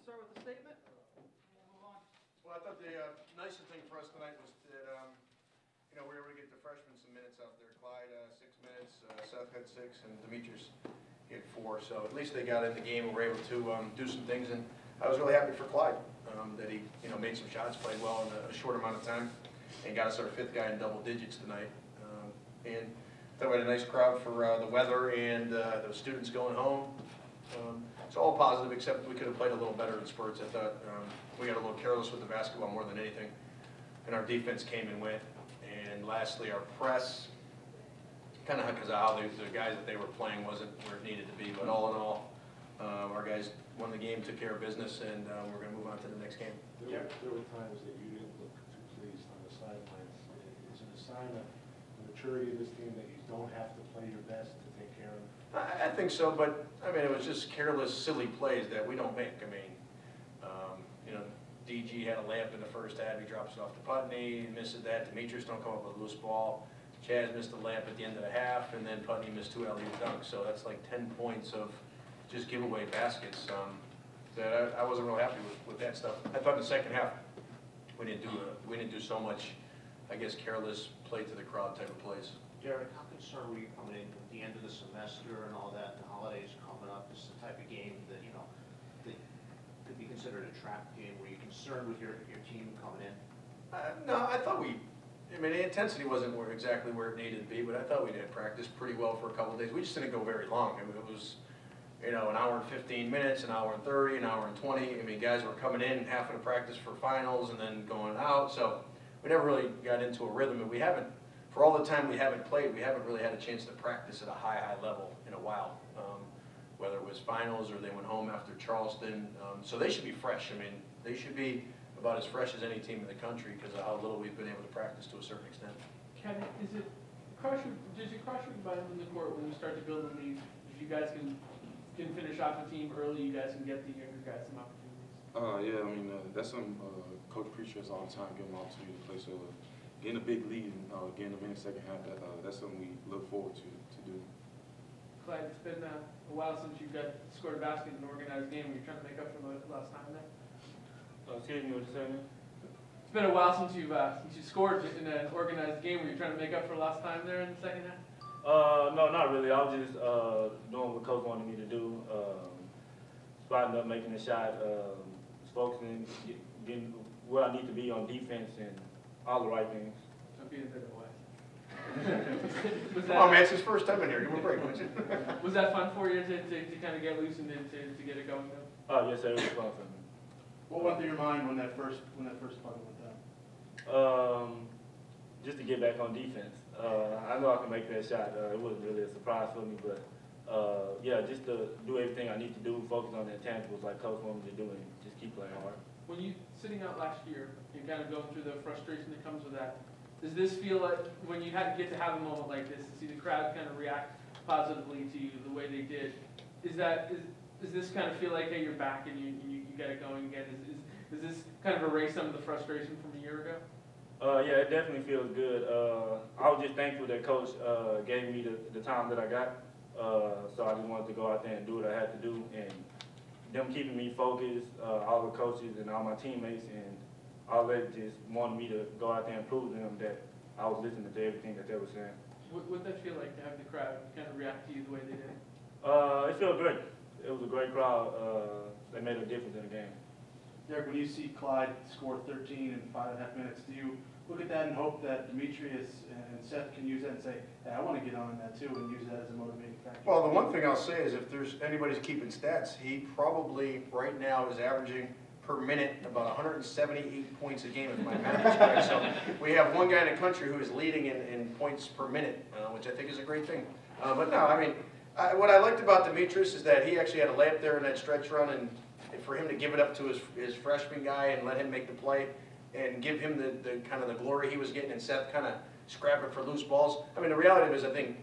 start with a statement. Well, I thought the nicest thing for us tonight was that, we were able to get the freshmen some minutes out there. Clyde, 6 minutes, Seth had 6, and Demetrius hit 4. So at least they got in the game and were able to do some things. And I was really happy for Clyde that he, made some shots, played well in a short amount of time, and got us our 5th guy in double digits tonight. And I thought we had a nice crowd for the weather and the students going home. It's all positive, except we could have played a little better in spurts. I thought we got a little careless with the basketball more than anything, and our defense came and went. And lastly, our press, kind of because of how the guys that they were playing wasn't where it needed to be. But all in all, our guys won the game, took care of business, and we're going to move on to the next game. There were times that you didn't look too pleased on the sidelines. Is it a sign of the maturity of this team that you don't have to play your best to take care of? I think so, but it was just careless, silly plays that we don't make. DG had a layup in the first half. He drops it off to Putney. He misses that. Demetrius don't come up with a loose ball. Chaz missed a layup at the end of the half, and then Putney missed 2 alley-oop dunks. So that's like 10 points of just giveaway baskets. That I wasn't real happy with that stuff. I thought in the second half we didn't do so much, I guess, careless play to the crowd type of plays. Derek, how concerned were you coming in at the end of the semester and all that, and the holidays coming up? This is the type of game that, that could be considered a trap game. Were you concerned with your team coming in? No, I thought the intensity wasn't exactly where it needed to be, but I thought we had practiced pretty well for a couple of days. We just didn't go very long. It was, an hour and 15 minutes, an hour and 30, an hour and 20. Guys were coming in half of the practice for finals and then going out. So we never really got into a rhythm, and we haven't. For all the time we haven't played, we haven't really had a chance to practice at a high level in a while, whether it was finals or they went home after Charleston. So they should be fresh. They should be about as fresh as any team in the country because of how little we've been able to practice to a certain extent. Ken, does it cross your mind in the court when you start to build the league? If you guys can finish off the team early, you guys can get the younger guys some opportunities. Yeah, that's something Coach preaches all the time, give them opportunity to play. So getting a big lead and getting them in the second half, that's something we look forward to do. Clyde, it's been a while since you scored a basket in an organized game. Were you trying to make up for the last time there? Excuse me, what you saying? It's been a while since you scored in an organized game. Were you trying to make up for lost time there in the second half? No, not really. I was just doing what Coach wanted me to do, spotting up, making a shot, focusing, getting where I need to be on defense and all the right things. I'm being a bit of a Come on, man, it's his first time in here. Give him a break, wouldn't you? Was that fun for you to kind of get loose and to get it going though? Oh, yes, sir, it was fun for me. What went through your mind when that first play went down? Just to get back on defense. I know I can make that shot. It wasn't really a surprise for me, but yeah, just to do everything I need to do, focus on the intangibles like Coach wanted me to do, and just keep playing hard. When you sitting out last year, you're kind of going through the frustration that comes with that. Does this feel like when you get to have a moment like this, to see the crowd kind of react positively to you the way they did, does this kind of feel like, hey, you're back and you got it going again? Does this kind of erase some of the frustration from a year ago? Yeah, it definitely feels good. I was just thankful that Coach gave me the time that I got, so I just wanted to go out there and do what I had to do, and them keeping me focused, all the coaches and all my teammates, and all that just wanted me to go out there and prove to them that I was listening to everything that they were saying. What did that feel like to have the crowd kind of react to you the way they did? It felt great. It was a great crowd. They made a difference in the game. Derek, when you see Clyde score 13 in 5.5 minutes, do you look at that and hope that Demetrius and Seth can use that and say, hey, I want to get on that too, and use that as a motivating factor? Well, the one thing I'll say is if there's anybody's keeping stats, he probably right now is averaging per minute about 178 points a game if my math is correct. So we have one guy in the country who is leading in points per minute, which I think is a great thing. But no, what I liked about Demetrius is that he actually had a layup there in that stretch run, and for him to give it up to his freshman guy and let him make the play and give him the kind of the glory he was getting, and Seth kind of scrapping for loose balls. The reality is I think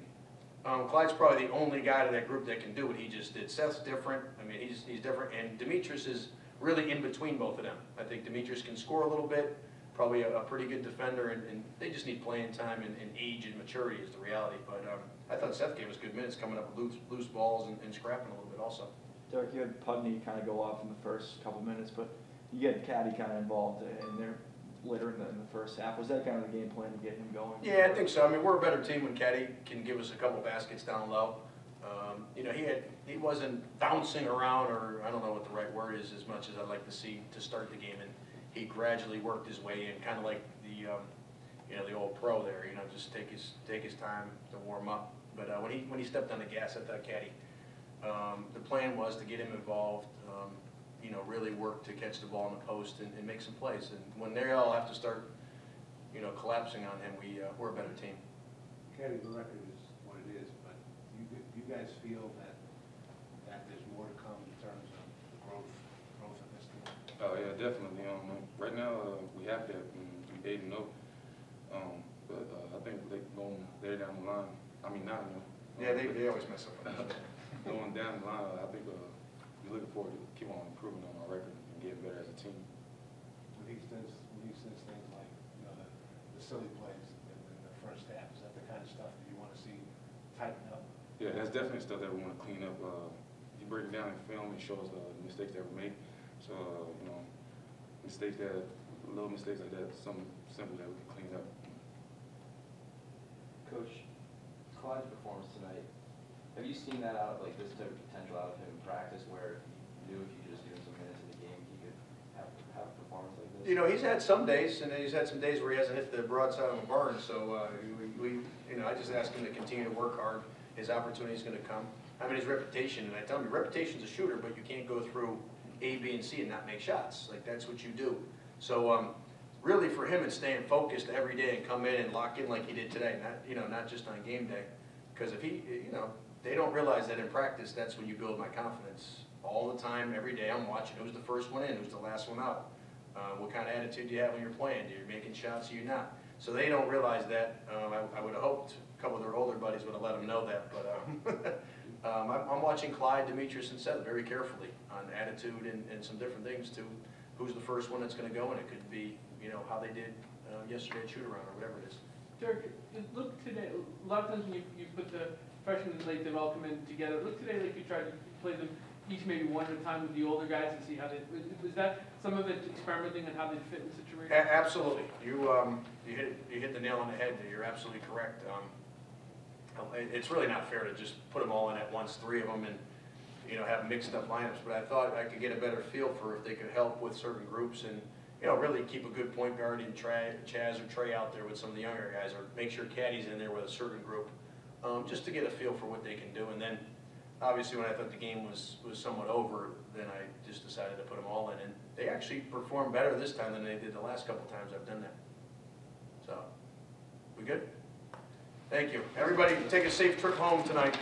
Clyde's probably the only guy to that group that can do what he just did. Seth's different. He's different, and Demetrius is really in between both of them. I think Demetrius can score a little bit, probably a pretty good defender, and they just need playing time and age and maturity is the reality. But I thought Seth gave us good minutes coming up with loose balls and scrapping a little bit also. Derek, you had Putney kind of go off in the first couple minutes, but you get Caddy kind of involved in there later in the first half. Was that kind of the game plan to get him going? Yeah, I think so. I mean, we're a better team when Caddy can give us a couple baskets down low. You know, he wasn't bouncing around, or I don't know what the right word is, as much as I'd like to see to start the game. And he gradually worked his way in, kind of like the you know, the old pro there. You know, just take his time to warm up. But when he stepped on the gas, I thought Caddy. The plan was to get him involved. You know, really work to catch the ball in the post and make some plays. And when they all have to start, you know, collapsing on him, we're a better team. Caddy, the record is what it is, but you guys feel that there's more to come in terms of the growth of this team? Oh yeah, definitely. Right now we have that. We 8-0. But I think they going there down the line. I mean, not Yeah, they always mess up. going down the line. I think we're looking forward to keep on improving on our record and getting better as a team. When he says things like, you know, the silly plays in the first half, is that the kind of stuff that you want to see tighten up? Yeah, that's definitely stuff that we want to clean up. You break it down in film, it shows the mistakes that we make. So, you know, little mistakes like that, something simple that we can clean up. Coach, Clyde's performance tonight, have you seen that out, like this type of potential out of him in practice, where you knew if you could just give him some minutes in the game, he could have a performance like this? You know, he's had some days, and he's had some days where he hasn't hit the broadside of the barn. So you know, I just ask him to continue to work hard. His opportunity is going to come. I mean, his reputation, and I tell him, your reputation's a shooter, but you can't go through A, B, and C and not make shots. Like, that's what you do. So really, for him, it's staying focused every day and come in and lock in like he did today. Not just on game day, because if he, you know, they don't realize that in practice, that's when you build my confidence. All the time, every day, I'm watching who's the first one in, who's the last one out. What kind of attitude do you have when you're playing? Do you making shots or you're not? So they don't realize that. I would have hoped a couple of their older buddies would have let them know that. But I'm watching Clyde, Demetrius, and Seth very carefully on attitude and some different things to who's the first one that's going to go, and it could be, you know, how they did yesterday at shoot-around or whatever it is. Derek, look today, a lot of times when you put the freshmen and late development together, look today like you tried to play them each maybe one at a time with the older guys and see how they, was that some of it experimenting on how they fit in the situation? Absolutely. You hit the nail on the head there. You're absolutely correct. It's really not fair to just put them all in at once, three of them, and, you know, have mixed up lineups. But I thought I could get a better feel for if they could help with certain groups and, you know, really keep a good point guard in Chaz or Trey out there with some of the younger guys, or make sure Caddy's in there with a certain group, just to get a feel for what they can do. And then, obviously, when I thought the game was somewhat over, then I just decided to put them all in. And they actually performed better this time than they did the last couple times I've done that. So, we good? Thank you. Everybody, take a safe trip home tonight.